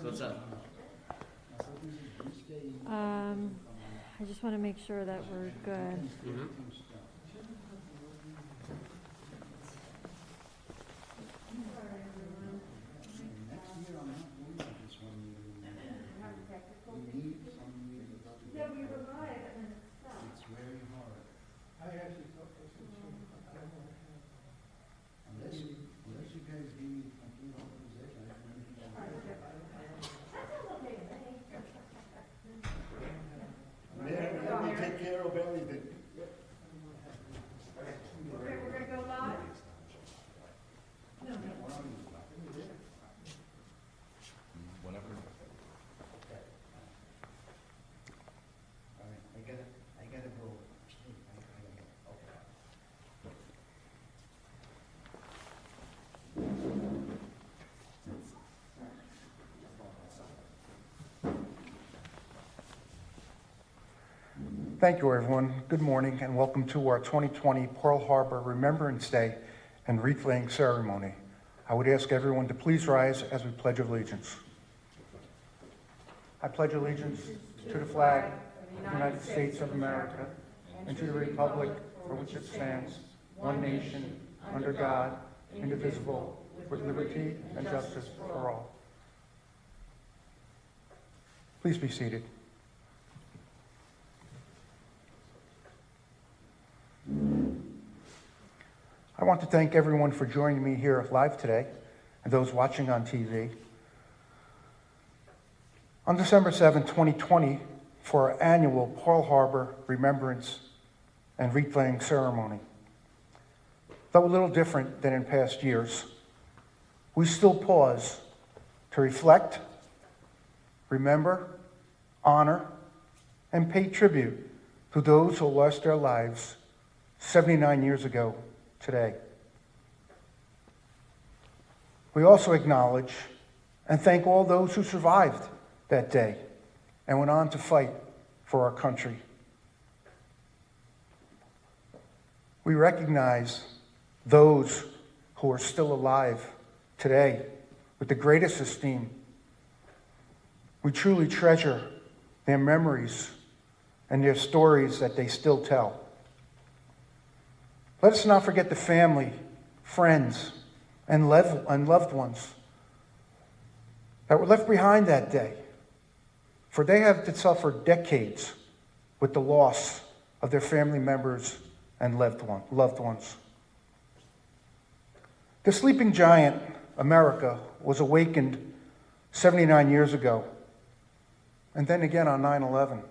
So what's up? I just want to make sure that we're good. Mm-hmm. Thank you, everyone. Good morning, and welcome to our 2020 Pearl Harbor Remembrance Day and wreath-laying ceremony. I would ask everyone to please rise as we pledge allegiance. I pledge allegiance to the flag of the United States of America and to the republic for which it stands, one nation, under God, indivisible, with liberty and justice for all. Please be seated. I want to thank everyone for joining me here live today and those watching on TV. On December 7, 2020, for our annual Pearl Harbor Remembrance and wreath-laying ceremony. Though a little different than in past years, we still pause to reflect, remember, honor, and pay tribute to those who lost their lives 79 years ago today. We also acknowledge and thank all those who survived that day and went on to fight for our country. We recognize those who are still alive today with the greatest esteem. We truly treasure their memories and their stories that they still tell. Let us not forget the family, friends, and loved ones that were left behind that day, for they have to suffer decades with the loss of their family members and loved ones. The sleeping giant, America, was awakened 79 years ago, and then again on 9/11.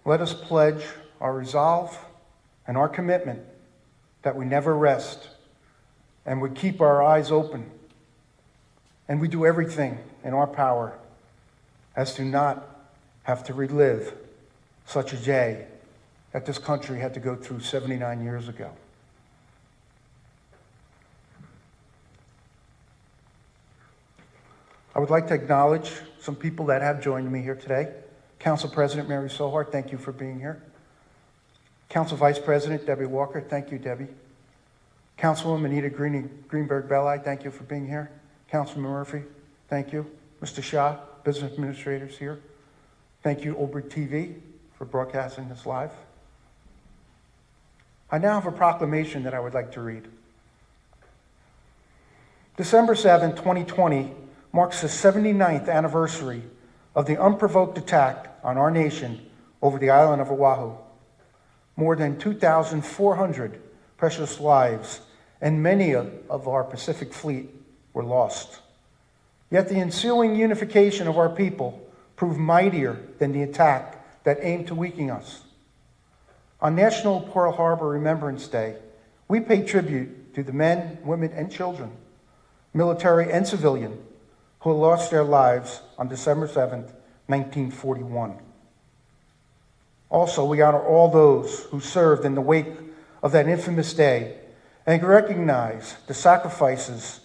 Let us pledge our resolve and our commitment that we never rest and we keep our eyes open and we do everything in our power as to not have to relive such a day that this country had to go through 79 years ago. I would like to acknowledge some people that have joined me here today. Council President Mary Sohart, thank you for being here. Council Vice President Debbie Walker, thank you, Debbie. Councilwoman Anita Greenberg-Belli, thank you for being here. Councilman Murphy, thank you. Mr. Shah, Business Administrator's here. Thank you, Old Bridge TV, for broadcasting this live. I now have a proclamation that I would like to read. December 7, 2020 marks the 79th anniversary of the unprovoked attack on our nation over the island of Oahu. More than 2,400 precious lives and many of our Pacific Fleet were lost. Yet the ensuing unification of our people proved mightier than the attack that aimed to weaken us. On National Pearl Harbor Remembrance Day, we pay tribute to the men, women, and children, military and civilian, who lost their lives on December 7th, 1941. Also, we honor all those who served in the wake of that infamous day and recognize the sacrifices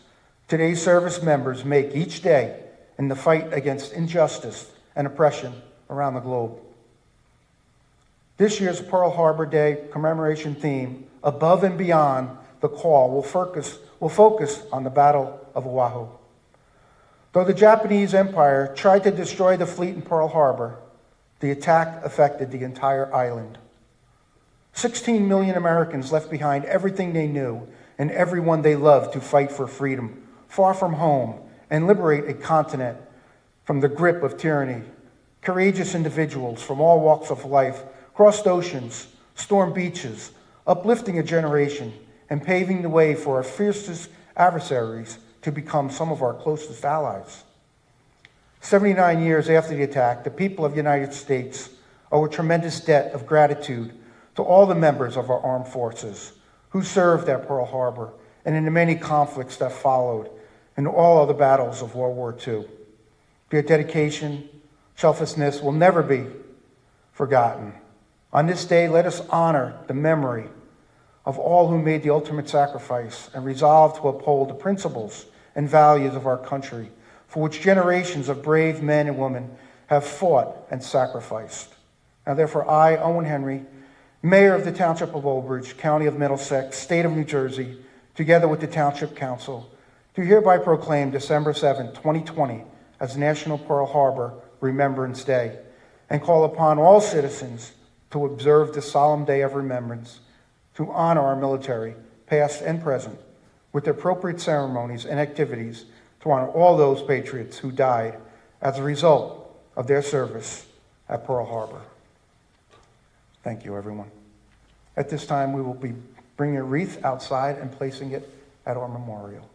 today's service members make each day in the fight against injustice and oppression around the globe. This year's Pearl Harbor Day commemoration theme, Above and Beyond the Call, will focus on the Battle of Oahu. Though the Japanese Empire tried to destroy the fleet in Pearl Harbor, the attack affected the entire island. 16 million Americans left behind everything they knew and everyone they loved to fight for freedom, far from home, and liberate a continent from the grip of tyranny. Courageous individuals from all walks of life crossed oceans, stormed beaches, uplifting a generation and paving the way for our fiercest adversaries to become some of our closest allies. 79 years after the attack, the people of the United States owe a tremendous debt of gratitude to all the members of our armed forces who served at Pearl Harbor and in the many conflicts that followed and all other battles of World War II. Their dedication, selflessness will never be forgotten. On this day, let us honor the memory of all who made the ultimate sacrifice and resolve to uphold the principles and values of our country, for which generations of brave men and women have fought and sacrificed. Now therefore, I, Owen Henry, Mayor of the Township of Old Bridge, County of Middlesex, State of New Jersey, together with the Township Council, do hereby proclaim December 7, 2020 as National Pearl Harbor Remembrance Day and call upon all citizens to observe this solemn day of remembrance, to honor our military, past and present, with the appropriate ceremonies and activities to honor all those patriots who died as a result of their service at Pearl Harbor. Thank you, everyone. At this time, we will be bringing a wreath outside and placing it at our memorial.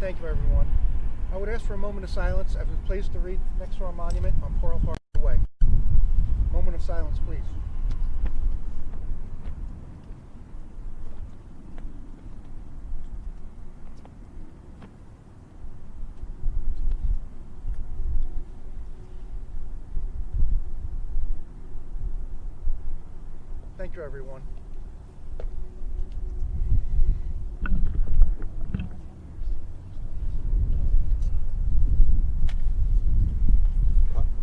Thank you, everyone. I would ask for a moment of silence as we place the wreath next to our monument on Pearl Harbor Way. Moment of silence, please. Thank you, everyone.